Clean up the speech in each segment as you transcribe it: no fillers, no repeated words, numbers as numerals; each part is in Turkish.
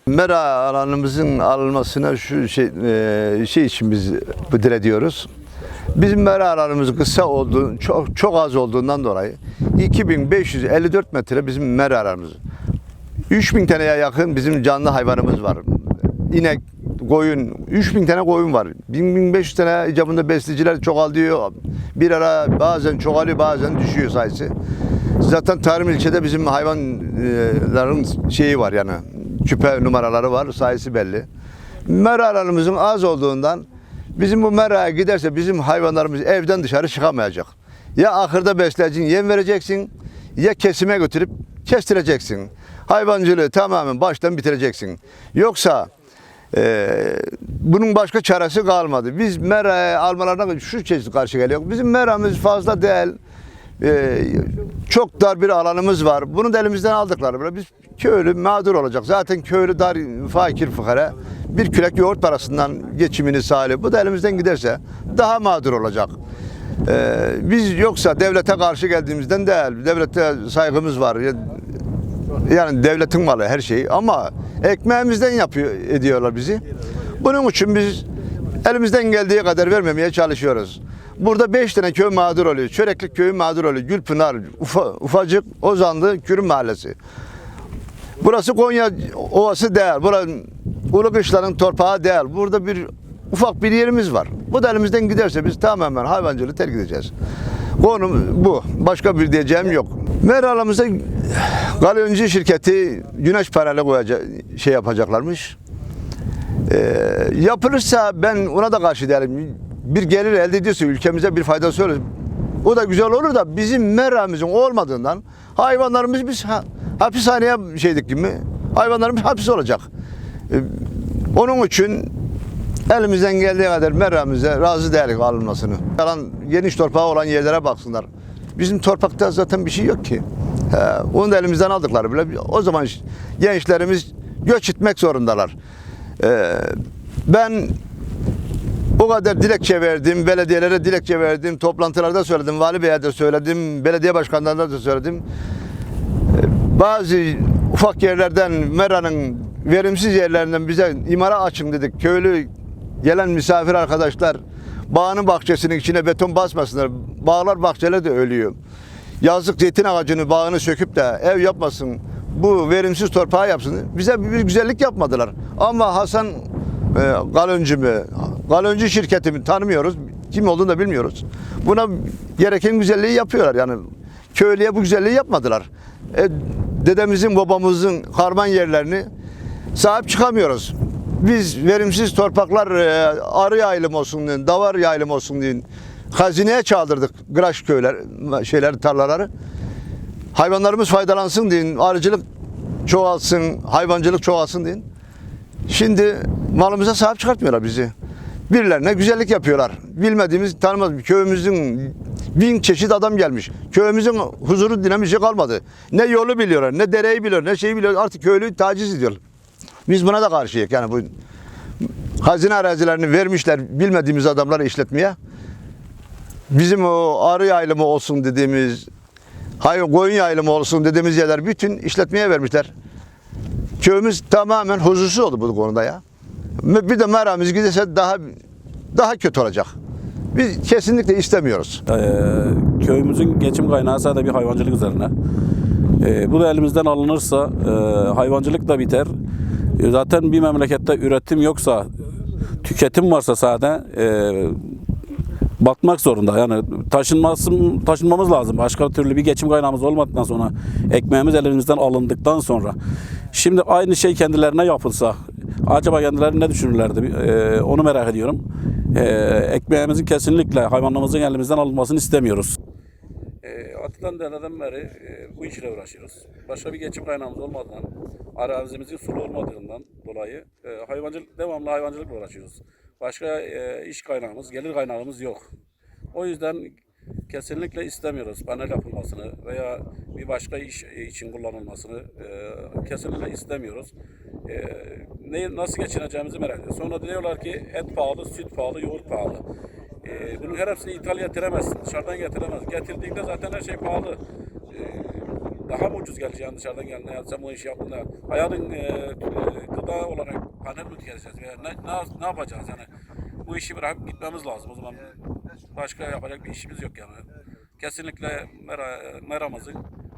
Mera alanımızın alınmasına şu şey için biz diretiyoruz. Bizim mera alanımız kısa olduğu, çok az olduğundan dolayı 2554 metre bizim mera alanımız. 3000 taneye yakın bizim canlı hayvanımız var. İnek, koyun, 3000 tane koyun var. 1500 tane icabında besleyiciler çoğalıyor. Bir ara bazen çoğalıyor, bazen düşüyor sayısı. Zaten tarım ilçede bizim hayvanların şeyi var yani. Küpe numaraları var, sayısı belli. Mera alanımızın az olduğundan bizim bu meraya giderse bizim hayvanlarımız evden dışarı çıkamayacak. Ya ahırda besleyeceksin, yem vereceksin, ya kesime götürüp kestireceksin. Hayvancılığı tamamen baştan bitireceksin. Yoksa bunun başka çaresi kalmadı. Biz meraya almalarına şu çeşit karşı geliyor. Bizim meramız fazla değil. Çok dar bir alanımız var. Bunu da elimizden aldıkları. Biz köylü mağdur olacak. Zaten köylü dar, fakir fukara. Bir kürek yoğurt parasından geçimini sağlıyor. Bu da elimizden giderse daha mağdur olacak. Biz yoksa devlete karşı geldiğimizden değil. Devlete saygımız var. Yani devletin malı her şey. Ama ekmeğimizden ediyorlar bizi. Bunun için biz elimizden geldiği kadar vermemeye çalışıyoruz. Burada 5 tane köy mağdur oluyor. Çöreklik köyü mağdur oluyor. Gülpınar, ufacık, Ozanlı, Kürüm Mahallesi. Burası Konya Ovası değil. Burası Ulukışla'nın torpağı değil. Burada bir ufak bir yerimiz var. Bu da elimizden giderse biz tamamen hayvancılığı terk edeceğiz. Konum bu. Başka bir diyeceğim yok. Meralamızda galyoncu şirketi güneş paneli koyacak, yapacaklarmış. Yapılırsa ben ona da karşı değilim. Bir gelir elde ediyorsa ülkemize bir faydası olur. O da güzel olur da bizim meramızın olmadığından hayvanlarımız biz hapishaneye şeydik gibi hayvanlarımız hapis olacak. Onun için elimizden geldiği kadar meramıza razı değiliz alınmasını. Geniş torpağı olan yerlere baksınlar. Bizim torpakta zaten bir şey yok ki. Onu da elimizden aldıkları bile. O zaman gençlerimiz göç etmek zorundalar. Ben o kadar dilekçe verdim, belediyelere dilekçe verdim, toplantılarda söyledim, vali beye de söyledim, belediye başkanlarına da söyledim. Bazı ufak yerlerden, Mera'nın verimsiz yerlerinden bize imara açın dedik. Köylü gelen misafir arkadaşlar bağının bahçesinin içine beton basmasınlar. Bağlar, bahçeler de ölüyor. Yazlık zeytin ağacını, bağını söküp de ev yapmasın, bu verimsiz torpağı yapsın. Bize bir güzellik yapmadılar. Ama Hasan Galyoncu şirketimi tanımıyoruz. Kim olduğunu da bilmiyoruz. Buna gereken güzelliği yapıyorlar. Yani köylüye bu güzelliği yapmadılar. Dedemizin, babamızın harman yerlerini sahip çıkamıyoruz. Biz verimsiz torpaklar arı yayılım olsun diye, davar yayılım olsun diye hazineye çaldırdık graş tarlaları. Hayvanlarımız faydalansın diye, arıcılık çoğalsın, hayvancılık çoğalsın diye. Şimdi malımıza sahip çıkartmıyorlar bizi. Birilerine güzellik yapıyorlar. Bilmediğimiz, tanımadığımız köyümüzün 1000 çeşit adam gelmiş. Köyümüzün huzuru dinamisi kalmadı. Ne yolu biliyorlar, ne dereyi biliyorlar, ne şeyi biliyorlar. Artık köylüyü taciz ediyorlar. Biz buna da karşıyız. Yani bu hazine arazilerini vermişler bilmediğimiz adamları işletmeye. Bizim o arı yayılımı olsun dediğimiz, koyun yayılımı olsun dediğimiz yerler bütün işletmeye vermişler. Köyümüz tamamen huzursuz oldu bu konuda ya. Bir de meramız giderse daha kötü olacak. Biz kesinlikle istemiyoruz. Köyümüzün geçim kaynağı sadece bir hayvancılık üzerine. Bu da elimizden alınırsa hayvancılık da biter. Zaten bir memlekette üretim yoksa, tüketim varsa sadece batmak zorunda. Yani taşınmamız lazım. Başka türlü bir geçim kaynağımız olmadıktan sonra, ekmeğimiz elimizden alındıktan sonra. Şimdi aynı şey kendilerine yapılsa, acaba kendileri ne düşünürlerdi? Onu merak ediyorum. Ekmeğimizin kesinlikle, hayvanlarımızın elimizden alınmasını istemiyoruz. Atılan dereden beri bu işle uğraşıyoruz. Başka bir geçim kaynağımız olmadığından, arazimizin sulu olmadığından dolayı devamlı hayvancılıkla uğraşıyoruz. Başka iş kaynağımız, gelir kaynağımız yok. O yüzden kesinlikle istemiyoruz panel yapılmasını veya bir başka iş için kullanılmasını kesinlikle istemiyoruz. Nasıl geçineceğimizi merak ediyoruz. Sonra diyorlar ki et pahalı, süt pahalı, yoğurt pahalı. Bunun her hepsini ithal getiremezsin, dışarıdan getiremez. Getirdiğinde zaten her şey pahalı. Daha mı ucuz geleceğini dışarıdan geldiğinde ya sen bu işi yaptın da hayalin gıda olarak panel mi dikeceğiz veya ne yapacağız yani bu işi bırakıp gitmemiz lazım o zaman başka yapacak bir işimiz yok yani. Kesinlikle meramızın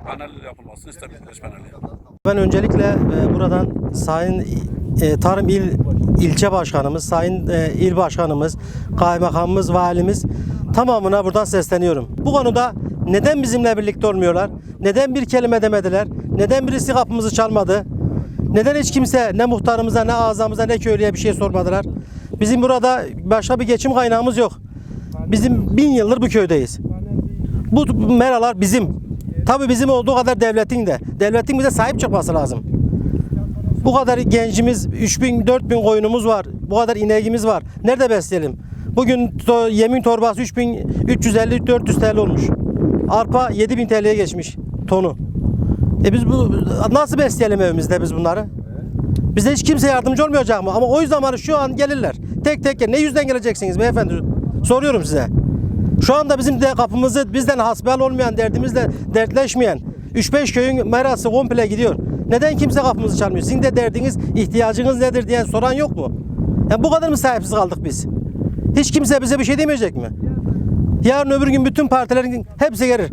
panel yapılmasını istemiyoruz, güneş paneli. Ben öncelikle buradan Sayın Tarım İlçe Başkanımız, Sayın İl Başkanımız, Kaymakamımız, Valimiz tamamına buradan sesleniyorum. Bu konuda neden bizimle birlikte olmuyorlar? Neden bir kelime demediler? Neden birisi kapımızı çalmadı? Neden hiç kimse ne muhtarımıza, ne azamıza, ne köylüye bir şey sormadılar? Bizim burada başka bir geçim kaynağımız yok. Bizim 1000 yıldır bu köydeyiz. Bu meralar bizim. Tabii bizim olduğu kadar devletin de. Devletin bize sahip çıkması lazım. Bu kadar gencimiz, 3000, 4000 koyunumuz var. Bu kadar ineğimiz var. Nerede besleyelim? Bugün yemin torbası 3350-400 TL olmuş. Arpa 7000 TL'ye geçmiş tonu. Biz bu nasıl besleyelim evimizde biz bunları? Bize hiç kimse yardımcı olmayacak mı? Ama o yüzden şu an gelirler. Tek tek ne yüzden geleceksiniz beyefendi? Soruyorum size. Şu anda bizim de kapımızı bizden hasbihal olmayan, derdimizle dertleşmeyen 3-5 köyün merası komple gidiyor. Neden kimse kapımızı çalmıyor? Sizin de derdiniz, ihtiyacınız nedir diyen soran yok mu? Yani bu kadar mı sahipsiz kaldık biz? Hiç kimse bize bir şey demeyecek mi? Yarın öbür gün bütün partilerin hepsi gelir.